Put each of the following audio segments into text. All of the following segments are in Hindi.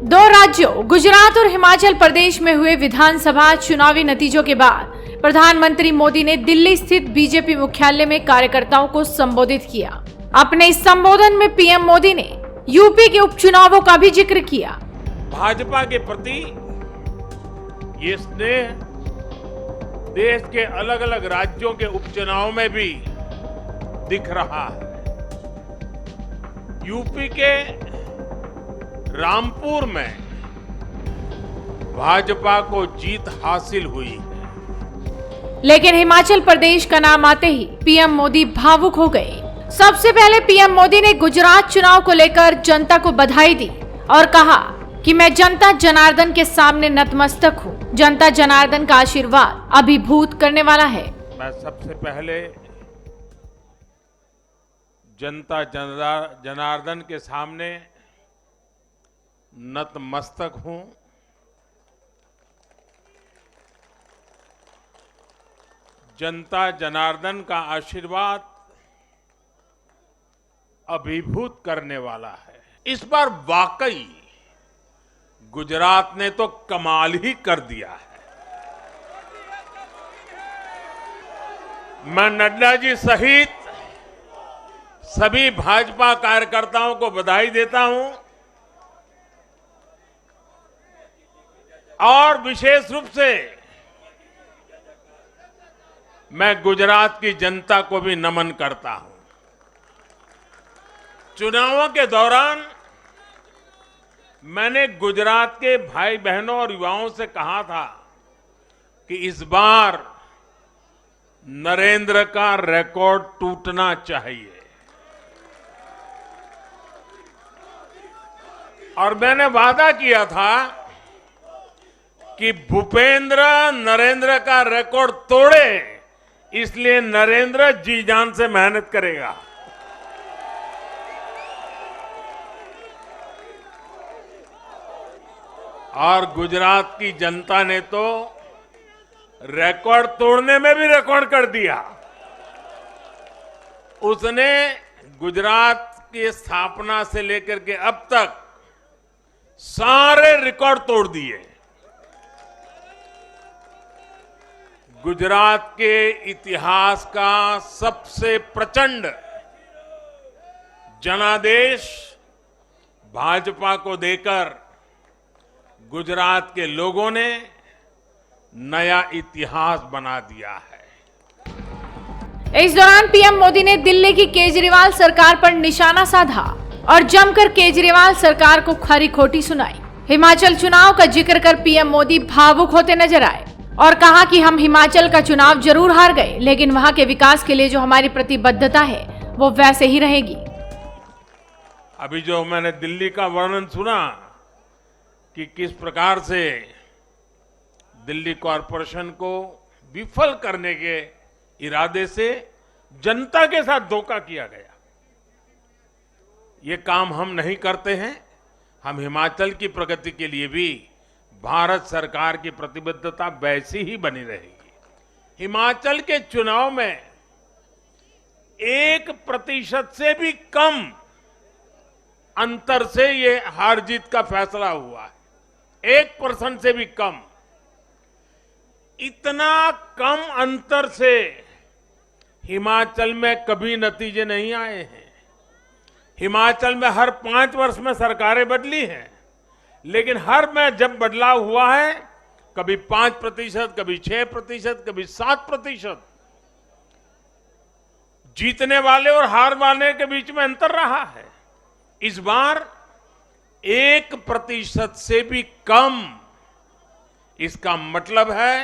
दो राज्यों गुजरात और हिमाचल प्रदेश में हुए विधानसभा चुनावी नतीजों के बाद प्रधानमंत्री मोदी ने दिल्ली स्थित बीजेपी मुख्यालय में कार्यकर्ताओं को संबोधित किया। अपने इस संबोधन में पीएम मोदी ने यूपी के उपचुनावों का भी जिक्र किया। भाजपा के प्रति ये स्नेह देश के अलग अलग राज्यों के उपचुनाव में भी दिख रहा है। यूपी के रामपुर में भाजपा को जीत हासिल हुई है, लेकिन हिमाचल प्रदेश का नाम आते ही पीएम मोदी भावुक हो गए। सबसे पहले पीएम मोदी ने गुजरात चुनाव को लेकर जनता को बधाई दी और कहा कि मैं जनता जनार्दन के सामने नतमस्तक हूँ। जनता जनार्दन का आशीर्वाद अभिभूत करने वाला है। मैं सबसे पहले जनता जनार्दन के सामने नतमस्तक हूं। जनता जनार्दन का आशीर्वाद अभिभूत करने वाला है। इस बार वाकई गुजरात ने तो कमाल ही कर दिया है। मैं नड्डा जी सहित सभी भाजपा कार्यकर्ताओं को बधाई देता हूं और विशेष रूप से मैं गुजरात की जनता को भी नमन करता हूं। चुनावों के दौरान मैंने गुजरात के भाई बहनों और युवाओं से कहा था कि इस बार नरेंद्र का रिकॉर्ड टूटना चाहिए और मैंने वादा किया था कि भूपेंद्र नरेंद्र का रिकॉर्ड तोड़े, इसलिए नरेंद्र जी जान से मेहनत करेगा। और गुजरात की जनता ने तो रिकॉर्ड तोड़ने में भी रिकॉर्ड कर दिया। उसने गुजरात की स्थापना से लेकर के अब तक सारे रिकॉर्ड तोड़ दिए। गुजरात के इतिहास का सबसे प्रचंड जनादेश भाजपा को देकर गुजरात के लोगों ने नया इतिहास बना दिया है। इस दौरान पीएम मोदी ने दिल्ली की केजरीवाल सरकार पर निशाना साधा और जमकर केजरीवाल सरकार को खरी खोटी सुनाई। हिमाचल चुनाव का जिक्र कर पीएम मोदी भावुक होते नजर आए और कहा कि हम हिमाचल का चुनाव जरूर हार गए, लेकिन वहां के विकास के लिए जो हमारी प्रतिबद्धता है वो वैसे ही रहेगी। अभी जो मैंने दिल्ली का वर्णन सुना कि किस प्रकार से दिल्ली कॉरपोरेशन को विफल करने के इरादे से जनता के साथ धोखा किया गया, ये काम हम नहीं करते हैं। हम हिमाचल की प्रगति के लिए भी भारत सरकार की प्रतिबद्धता वैसी ही बनी रहेगी। हिमाचल के चुनाव में 1% से भी कम अंतर से ये हार जीत का फैसला हुआ है। 1% से भी कम। इतना कम अंतर से हिमाचल में कभी नतीजे नहीं आए हैं। हिमाचल में हर 5 वर्ष में सरकारें बदली हैं, लेकिन हर में जब बदलाव हुआ है, कभी 5%, कभी 6%, कभी 7%। जीतने वाले और हार वाले के बीच में अंतर रहा है। इस बार 1% से भी कम। इसका मतलब है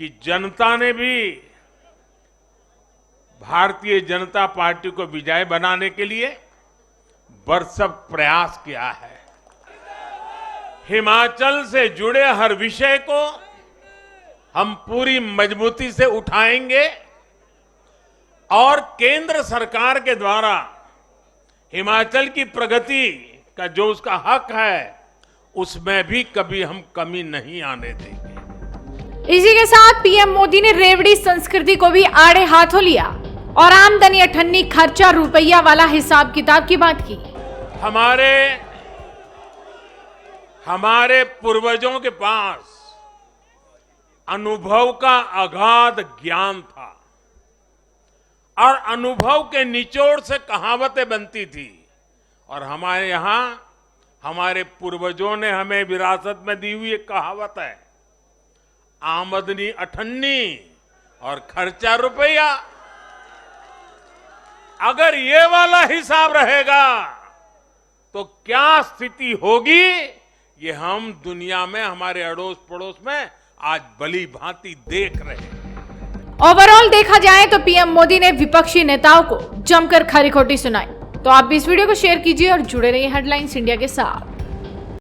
कि जनता ने भी भारतीय जनता पार्टी को विजय बनाने के लिए भरसक प्रयास किया है। हिमाचल से जुड़े हर विषय को हम पूरी मजबूती से उठाएंगे और केंद्र सरकार के द्वारा हिमाचल की प्रगति का जो उसका हक है, उसमें भी कभी हम कमी नहीं आने देंगे। इसी के साथ पीएम मोदी ने रेवड़ी संस्कृति को भी आड़े हाथों लिया और आमदनी अठन्नी खर्चा रुपया वाला हिसाब किताब की बात की। हमारे हमारे पूर्वजों के पास अनुभव का अगाध ज्ञान था और अनुभव के निचोड़ से कहावतें बनती थी। और हमारे यहां हमारे पूर्वजों ने हमें विरासत में दी हुई एक कहावत है, आमदनी अठन्नी और खर्चा रुपया। अगर ये वाला हिसाब रहेगा तो क्या स्थिति होगी, ये हम दुनिया में हमारे अड़ोस पड़ोस में आज भली भांति देख रहे हैं। ओवरऑल देखा जाए तो पीएम मोदी ने विपक्षी नेताओं को जमकर खरी खोटी सुनाई। तो आप भी इस वीडियो को शेयर कीजिए और जुड़े रहिए हेडलाइंस इंडिया के साथ।